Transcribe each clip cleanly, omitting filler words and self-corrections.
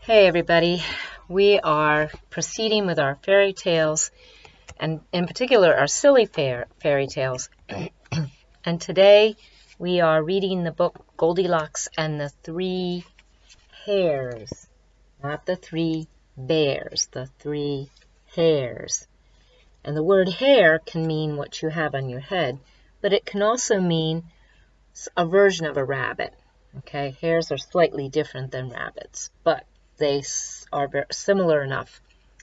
Hey everybody, we are proceeding with our fairy tales, and in particular our silly fairy tales. And today we are reading the book Goldilocks and the Three Hares. Not the three bears, the three hares. And the word hare can mean what you have on your head, but it can also mean a version of a rabbit. Okay, hares are slightly different than rabbits, but they are very similar enough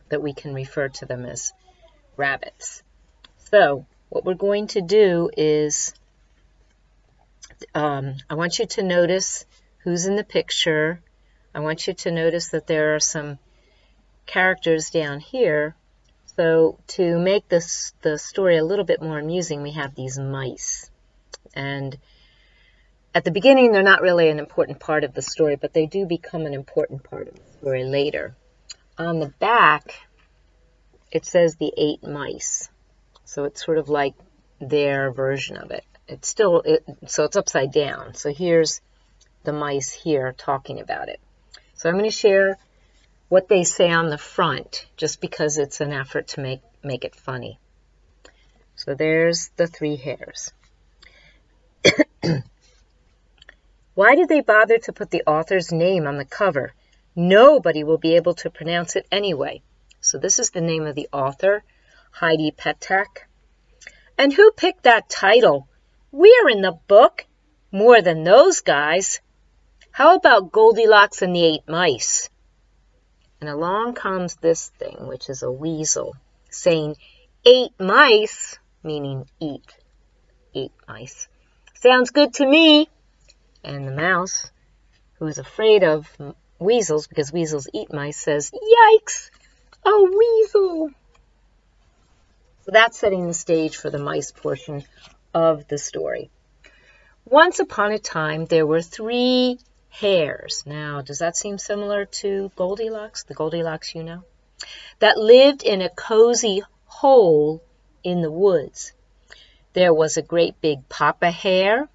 that we can refer to them as rabbits. So what we're going to do is I want you to notice who's in the picture. I want you to notice that there are some characters down here. So to make the story a little bit more amusing, we have these mice. And at the beginning, they're not really an important part of the story, but they do become an important part of the story later. On the back, it says the 8 mice. So it's sort of like their version of it. So it's upside down. So here's the mice here talking about it. So I'm going to share what they say on the front, just because it's an effort to make it funny. So there's the 3 hares. Why did they bother to put the author's name on the cover? Nobody will be able to pronounce it anyway. So this is the name of the author, Heidi Petak. And who picked that title? We're in the book. More than those guys. How about Goldilocks and the 8 mice? And along comes this thing, which is a weasel, saying 8 mice, meaning eat. 8 mice. Sounds good to me. And the mouse, who is afraid of weasels, because weasels eat mice, says, yikes, a weasel. So that's setting the stage for the mice portion of the story. Once upon a time, there were 3 hares. Now, does that seem similar to Goldilocks, the Goldilocks you know? That lived in a cozy hole in the woods. There was a great big papa hare,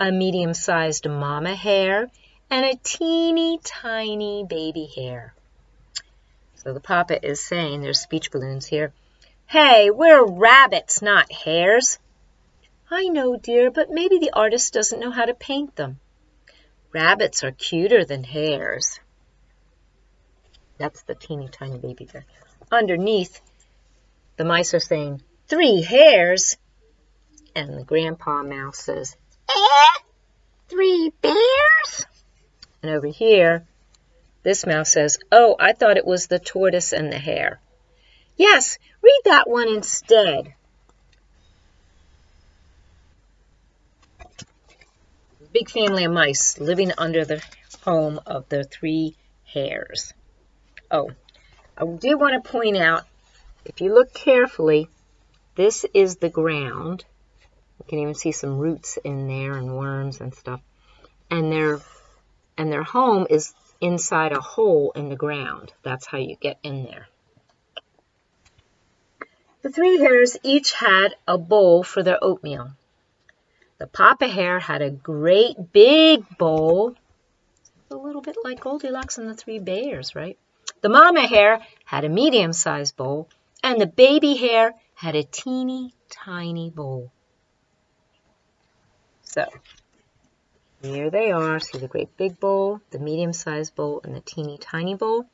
a medium-sized mama hare, and a teeny tiny baby hare. So the papa is saying, there's speech balloons here, hey, we're rabbits, not hares. I know, dear, but maybe the artist doesn't know how to paint them. Rabbits are cuter than hares. That's the teeny tiny baby hare. Underneath, the mice are saying, 3 hares. And the grandpa mouse says, 3 bears? And over here, this mouse says, oh, I thought it was the tortoise and the hare. Yes, read that one instead. Big family of mice living under the home of the 3 hares. Oh, I do want to point out, if you look carefully, this is the ground. You can even see some roots in there and worms and stuff. And their home is inside a hole in the ground. That's how you get in there. The 3 hares each had a bowl for their oatmeal. The papa hare had a great big bowl. A little bit like Goldilocks and the 3 bears, right? The mama hare had a medium-sized bowl. And the baby hare had a teeny tiny bowl. So, here they are. See the great big bowl, the medium-sized bowl, and the teeny tiny bowl.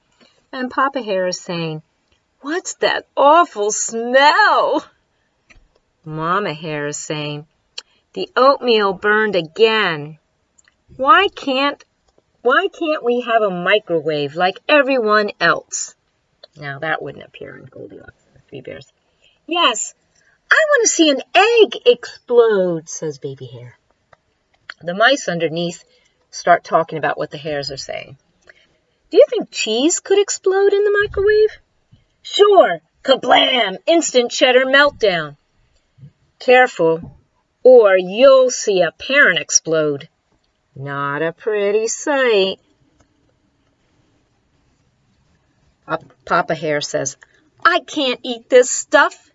And Papa Hare is saying, what's that awful smell? Mama Hare is saying, the oatmeal burned again. Why can't we have a microwave like everyone else? Now, that wouldn't appear in Goldilocks and the 3 bears. Yes, I want to see an egg explode, says Baby Hare. The mice underneath start talking about what the hares are saying. Do you think cheese could explode in the microwave? Sure. Kablam! Instant cheddar meltdown. Careful, or you'll see a parent explode. Not a pretty sight. Papa Hare says, I can't eat this stuff.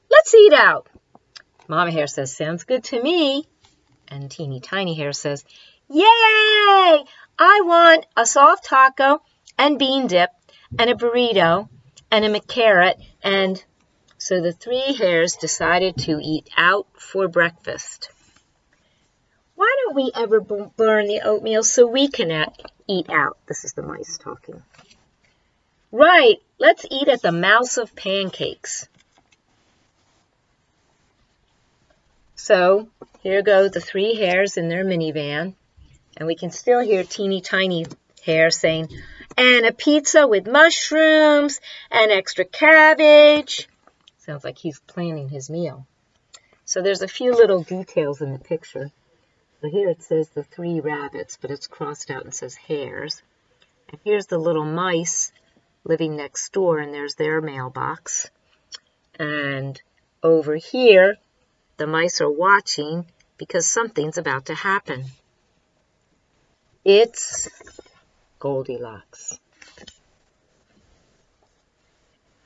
Let's eat out. Mama Hare says, sounds good to me. And Teeny Tiny Hare says, yay! I want a soft taco and bean dip, and a burrito, and a McCarrot, and so the three hares decided to eat out for breakfast. Why don't we ever burn the oatmeal so we can eat out? This is the mice talking. Right, let's eat at the Mouse of Pancakes. So here go the three hares in their minivan, and we can still hear teeny tiny hare saying, and a pizza with mushrooms and extra cabbage. Sounds like he's planning his meal. So there's a few little details in the picture. So here it says the three rabbits, but it's crossed out and says hares. And here's the little mice living next door, and there's their mailbox. And over here, the mice are watching because something's about to happen. It's Goldilocks.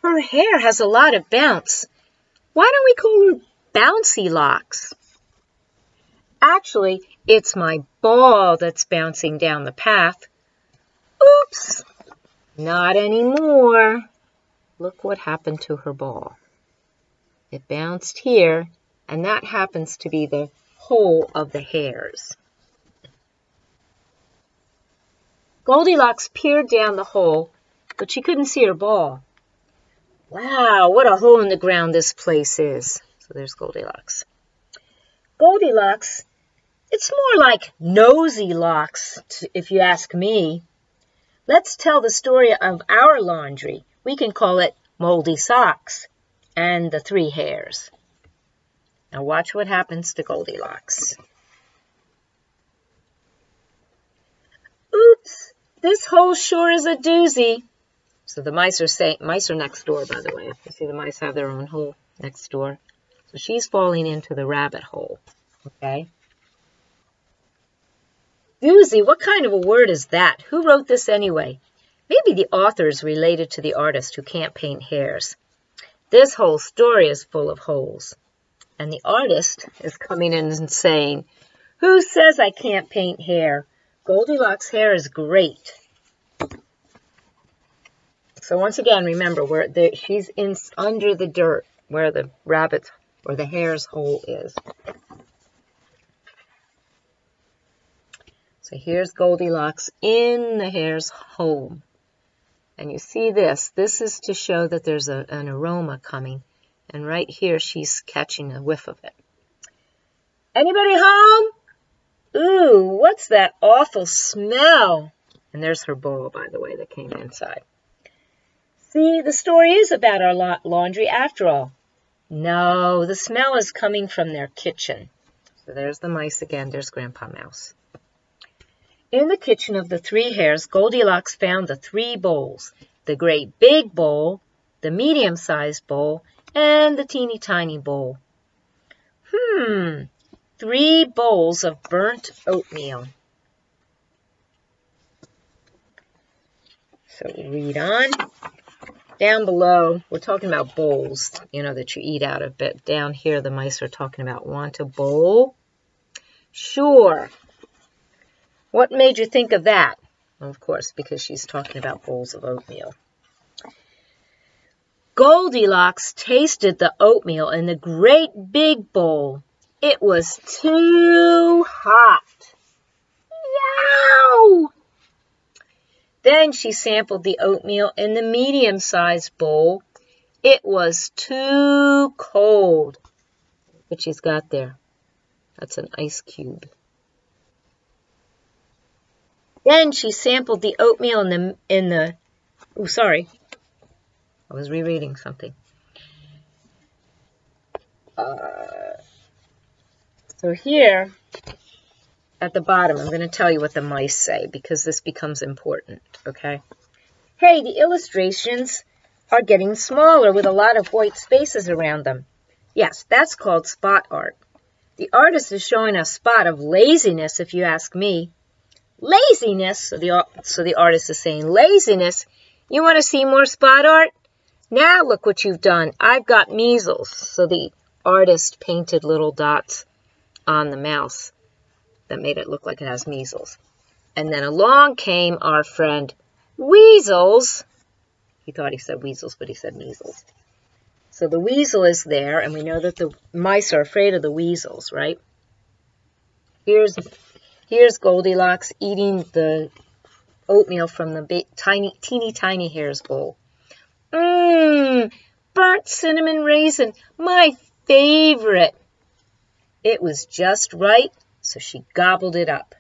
Her hair has a lot of bounce. Why don't we call her Bouncy Locks? Actually, it's my ball that's bouncing down the path. Oops! Not anymore. Look what happened to her ball. It bounced here, and that happens to be the hole of the hares. Goldilocks peered down the hole, but she couldn't see her ball. Wow, what a hole in the ground this place is. So there's Goldilocks. Goldilocks, it's more like nosy locks, if you ask me. Let's tell the story of our laundry. We can call it Moldy Socks and the Three Hares. Now watch what happens to Goldilocks. Oops, this hole sure is a doozy. So the mice are next door, by the way. You see the mice have their own hole next door. So she's falling into the rabbit hole, okay? Doozy, what kind of a word is that? Who wrote this anyway? Maybe the author is related to the artist who can't paint hares. This whole story is full of holes. And the artist is coming in and saying, who says I can't paint hair? Goldilocks' hair is great. So once again, remember, she's under the dirt where the rabbit's or the hare's hole is. So here's Goldilocks in the hare's home. And you see this. This is to show that there's an aroma coming. And right here, she's catching a whiff of it. Anybody home? Ooh, what's that awful smell? And there's her bowl, by the way, that came inside. See, the story is about our laundry after all. No, the smell is coming from their kitchen. So there's the mice again. There's Grandpa Mouse. In the kitchen of the three hares, Goldilocks found the three bowls. The great big bowl, the medium-sized bowl, and the teeny tiny bowl. 3 bowls of burnt oatmeal. So we read on. Down below, we're talking about bowls, that you eat out of. But down here, the mice are talking about, want a bowl? Sure. What made you think of that? Well, of course, because she's talking about bowls of oatmeal. Goldilocks tasted the oatmeal in the great big bowl. It was too hot. Yow! Then she sampled the oatmeal in the medium-sized bowl. It was too cold. What she's got there. That's an ice cube. Then she sampled the oatmeal in the oh, sorry. I was rereading something. So here at the bottom, I'm going to tell you what the mice say because this becomes important, okay? Hey, the illustrations are getting smaller with a lot of white spaces around them. Yes, that's called spot art. The artist is showing a spot of laziness, if you ask me. Laziness, so the artist is saying, laziness, you want to see more spot art? Now look what you've done. I've got measles. So the artist painted little dots on the mouse that made it look like it has measles. And then along came our friend Weasels. He thought he said weasels, but he said measles. So the weasel is there, and we know that the mice are afraid of the weasels, right? Here's Goldilocks eating the oatmeal from the teeny tiny hare's bowl. Burnt cinnamon raisin, my favorite. It was just right, so she gobbled it up.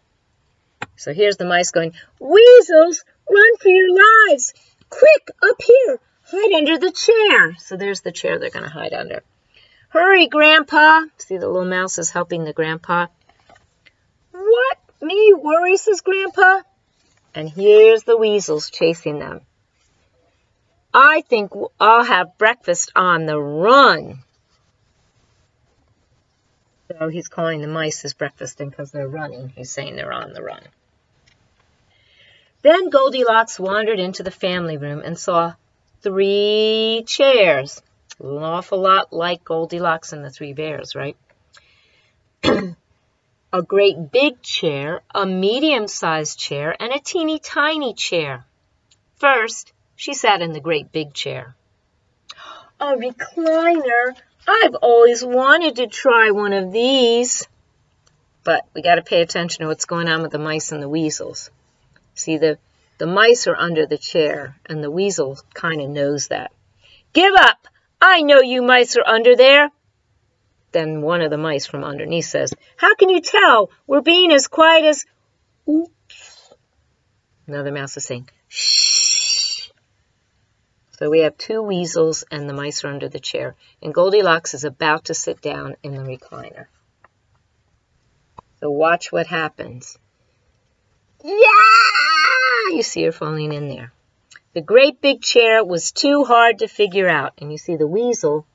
So here's the mice going, weasels, run for your lives. Quick, up here, hide under the chair. So there's the chair they're going to hide under. Hurry, Grandpa. See, the little mouse is helping the grandpa. What? Me worry, says Grandpa. And here's the weasels chasing them. I think I'll have breakfast on the run. So he's calling the mice his breakfasting because they're running. He's saying they're on the run. Then Goldilocks wandered into the family room and saw 3 chairs. An awful lot like Goldilocks and the 3 bears, right? A great big chair, a medium-sized chair, and a teeny tiny chair. First, she sat in the great big chair. A recliner. I've always wanted to try one of these. But we got to pay attention to what's going on with the mice and the weasels. See, the mice are under the chair, and the weasel kind of knows that. Give up! I know you mice are under there. Then one of the mice from underneath says, how can you tell? We're being as quiet as... Oops. Another mouse is saying, shh. So we have 2 weasels, and the mice are under the chair. And Goldilocks is about to sit down in the recliner. So watch what happens. Yeah! You see her falling in there. The great big chair was too hard to figure out. And you see the weasel,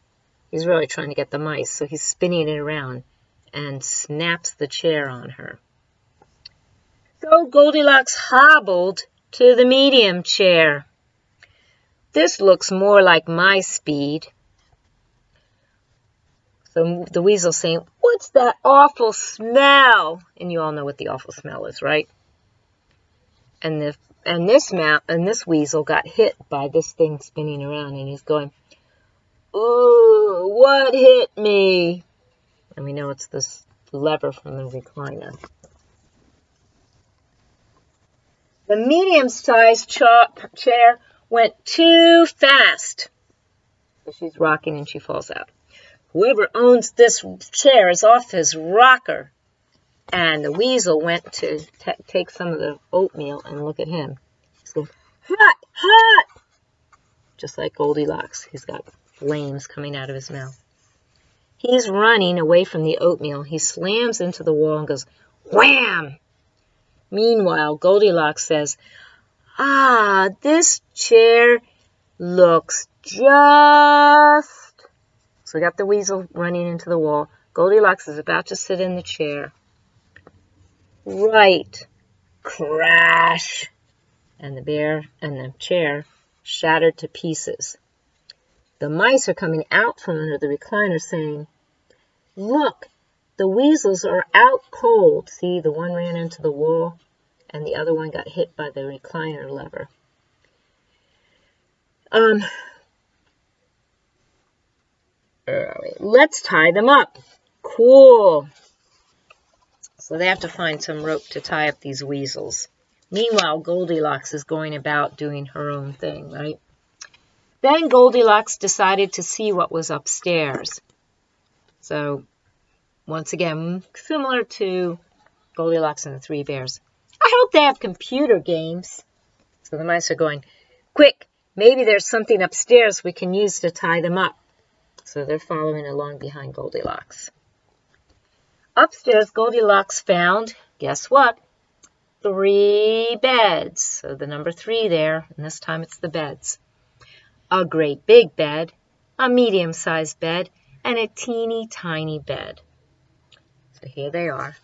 he's really trying to get the mice. So he's spinning it around and snaps the chair on her. So Goldilocks hobbled to the medium chair. This looks more like my speed. So the weasel's saying, what's that awful smell? And you all know what the awful smell is, right? And this weasel got hit by this thing spinning around, and he's going, ooh, what hit me? And we know it's this lever from the recliner. The medium-sized chair went too fast. So she's rocking and she falls out. Whoever owns this chair is off his rocker. And the weasel went to take some of the oatmeal, and look at him. He's going, hot, hot! Just like Goldilocks. He's got flames coming out of his mouth. He's running away from the oatmeal. He slams into the wall and goes, wham! Meanwhile, Goldilocks says, ah, this chair looks just... So we got the weasel running into the wall. Goldilocks is about to sit in the chair. Right. Crash. And the bear and the chair shattered to pieces. The mice are coming out from under the recliner saying, look, the weasels are out cold. See, the one ran into the wall and the other one got hit by the recliner lever. Let's tie them up. Cool. So they have to find some rope to tie up these weasels. Meanwhile, Goldilocks is going about doing her own thing, right? Then Goldilocks decided to see what was upstairs. So, once again, similar to Goldilocks and the 3 bears. I hope they have computer games. So the mice are going, quick, maybe there's something upstairs we can use to tie them up. So they're following along behind Goldilocks. Upstairs, Goldilocks found, guess what? 3 beds. So the number 3 there, and this time it's the beds. A great big bed, a medium-sized bed, and a teeny tiny bed. So here they are.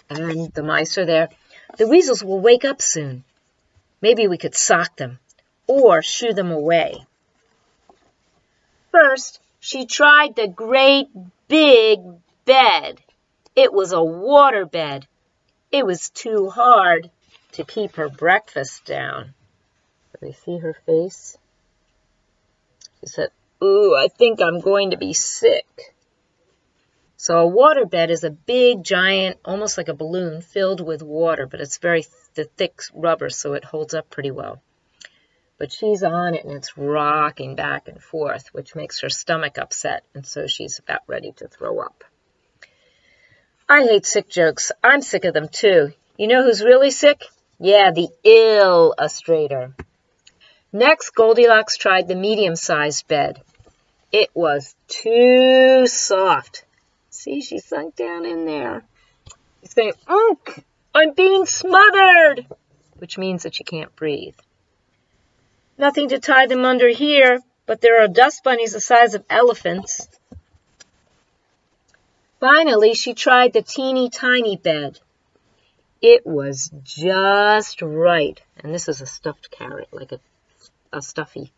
And the mice are there. The weasels will wake up soon. Maybe we could sock them or shoo them away. First, she tried the great big bed. It was a water bed. It was too hard. to keep her breakfast down. So we see her face. She said, "Ooh, I think I'm going to be sick." So a waterbed is a big, giant, almost like a balloon filled with water, but it's very thick rubber, so it holds up pretty well. But she's on it, and it's rocking back and forth, which makes her stomach upset, and so she's about ready to throw up. I hate sick jokes. I'm sick of them, too. You know who's really sick? Yeah, the illustrator. Next, Goldilocks tried the medium-sized bed. It was too soft. See, she sunk down in there. She's saying, "Unk, I'm being smothered," which means that she can't breathe. Nothing to tie them under here, but there are dust bunnies the size of elephants. Finally, she tried the teeny tiny bed. It was just right. And this is a stuffed carrot, like a stuffy.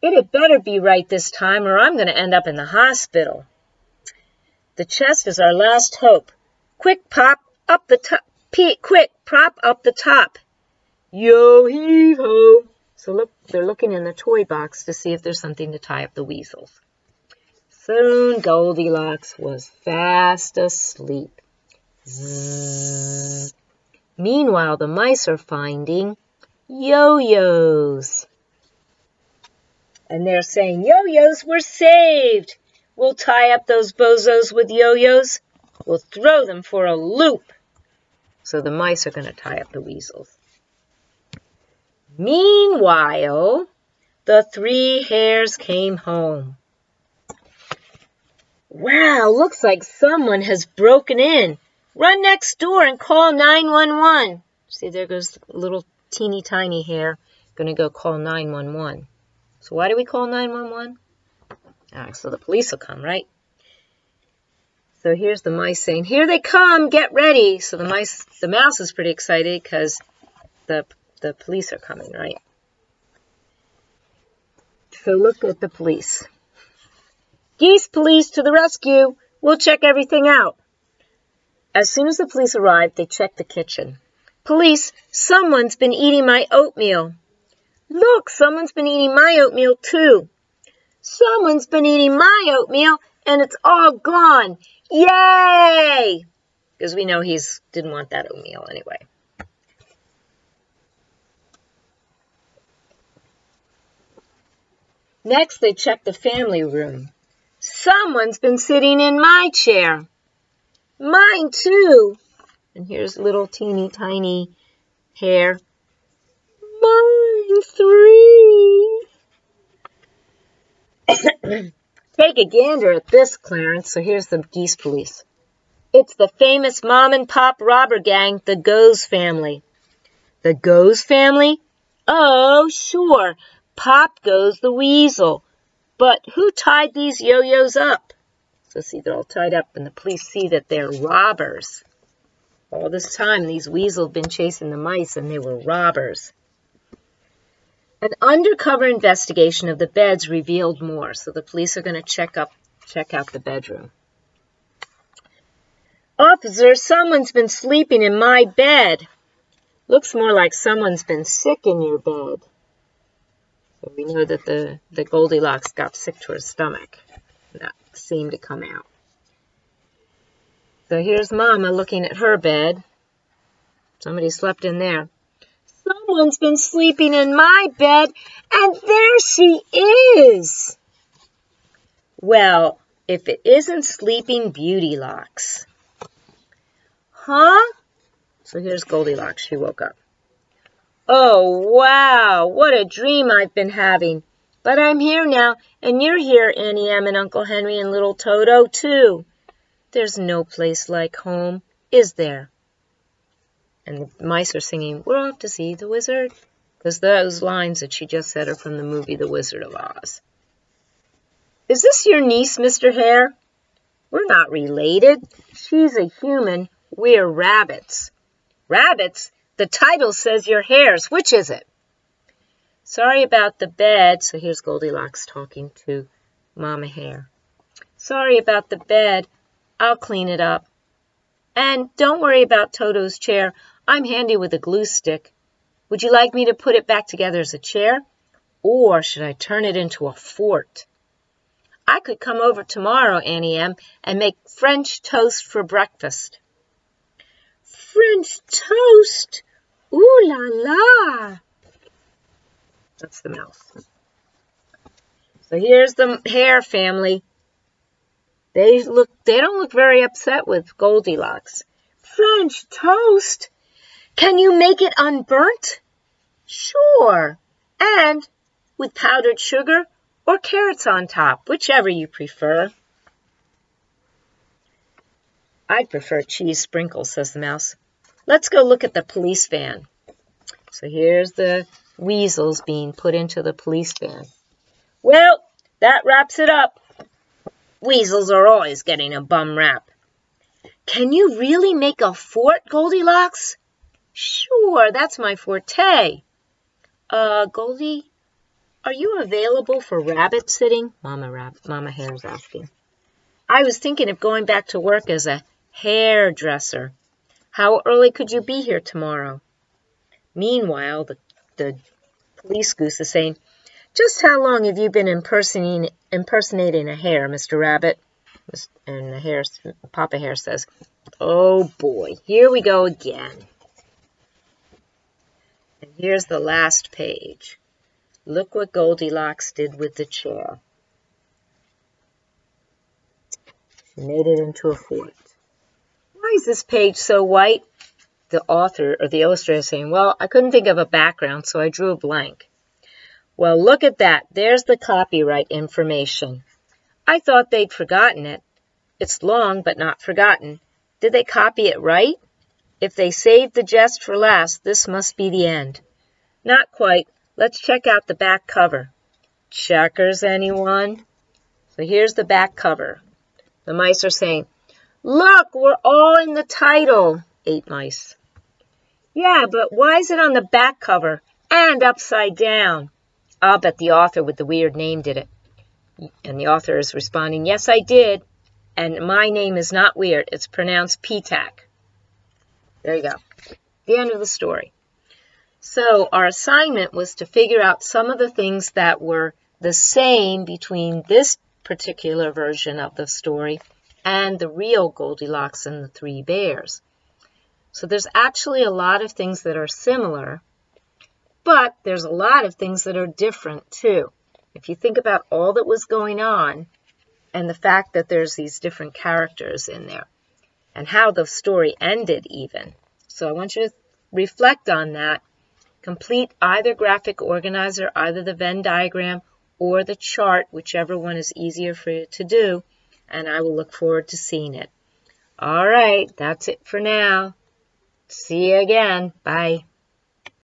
It had better be right this time, or I'm going to end up in the hospital. The chest is our last hope. Quick, pop up the top. Quick, prop up the top. Yo-heave-ho. So look, they're looking in the toy box to see if there's something to tie up the weasels. Soon Goldilocks was fast asleep. Zzz. Meanwhile, the mice are finding yo-yos. And they're saying, "Yo-yos, we're saved. We'll tie up those bozos with yo-yos. We'll throw them for a loop." So the mice are going to tie up the weasels. Meanwhile, the 3 hares came home. "Wow, looks like someone has broken in. Run next door and call 911. See, there goes little teeny tiny hare. Going to go call 911. So why do we call 911? So the police will come, right? So here's the mice saying, "Here they come, get ready." So the mouse is pretty excited because the police are coming, right? So look at the police. "Geese police to the rescue. We'll check everything out." As soon as the police arrived, they checked the kitchen. "Police, someone's been eating my oatmeal." "Look, someone's been eating my oatmeal too." "Someone's been eating my oatmeal and it's all gone. Yay!" Because we know he didn't want that oatmeal anyway. Next, they checked the family room. "Someone's been sitting in my chair." "Mine too." And here's little teeny tiny hare. "Mine 3." Take a gander at this, Clarence. So here's the geese police. It's the famous mom and pop robber gang, the Goes family. The Goes family? Oh, sure. Pop Goes the weasel. But who tied these yo-yos up? So see, they're all tied up, and the police see that they're robbers. All this time, these weasels have been chasing the mice, and they were robbers. An undercover investigation of the beds revealed more. So the police are going to check out the bedroom. "Officer, someone's been sleeping in my bed." Looks more like someone's been sick in your bed. So we know that the Goldilocks got sick to her stomach. That seemed to come out. So here's Mama looking at her bed. Somebody slept in there. "Someone's been sleeping in my bed, and there she is." Well, if it isn't Sleeping Beautylocks. Huh? So here's Goldilocks. She woke up. "Oh, wow, what a dream I've been having. But I'm here now, and you're here, Auntie Em and Uncle Henry and little Toto, too. There's no place like home, is there?" And the mice are singing, "We're off to see the wizard." Because those lines that she just said are from the movie The Wizard of Oz. "Is this your niece, Mr. Hare?" "We're not related. She's a human. We're rabbits." "Rabbits? The title says you're hares. Which is it?" "Sorry about the bed." So here's Goldilocks talking to Mama Hare. "Sorry about the bed. I'll clean it up. And don't worry about Toto's chair. I'm handy with a glue stick. Would you like me to put it back together as a chair? Or should I turn it into a fort? I could come over tomorrow, Annie M., and make French toast for breakfast. French toast? Ooh la la! That's the mouse. So here's the hare family. They don't look very upset with Goldilocks. French toast? Can you make it unburnt? Sure. And with powdered sugar or carrots on top, whichever you prefer. I'd prefer cheese sprinkles, says the mouse. Let's go look at the police van. So here's the weasels being put into the police van. Well, that wraps it up. Weasels are always getting a bum rap. Can you really make a fort, Goldilocks? Sure, that's my forte. Goldie, are you available for rabbit sitting? Mama Hare's asking. I was thinking of going back to work as a hairdresser. How early could you be here tomorrow? Meanwhile, the police goose is saying, just how long have you been impersonating a hare, Mr. Rabbit? And Papa Hare says, oh boy, here we go again. And here's the last page. Look what Goldilocks did with the chair. She made it into a fort. Why is this page so white? The author or the illustrator is saying, well, I couldn't think of a background, so I drew a blank. Well, look at that. There's the copyright information. I thought they'd forgotten it. It's long, but not forgotten. Did they copy it right? If they saved the jest for last, this must be the end. Not quite. Let's check out the back cover. Checkers, anyone? So here's the back cover. The mice are saying, look, we're all in the title. 8 mice. Yeah, but why is it on the back cover and upside down? I'll bet the author with the weird name did it. And the author is responding, yes, I did. And my name is not weird. It's pronounced P-tac. There you go. The end of the story. So our assignment was to figure out some of the things that were the same between this particular version of the story and the real Goldilocks and the Three Bears. So there's actually a lot of things that are similar, but there's a lot of things that are different too. If you think about all that was going on and the fact that there's these different characters in there and how the story ended even. So I want you to reflect on that. Complete either graphic organizer, either the Venn diagram or the chart, whichever one is easier for you to do, and I will look forward to seeing it. All right, that's it for now. See you again. Bye.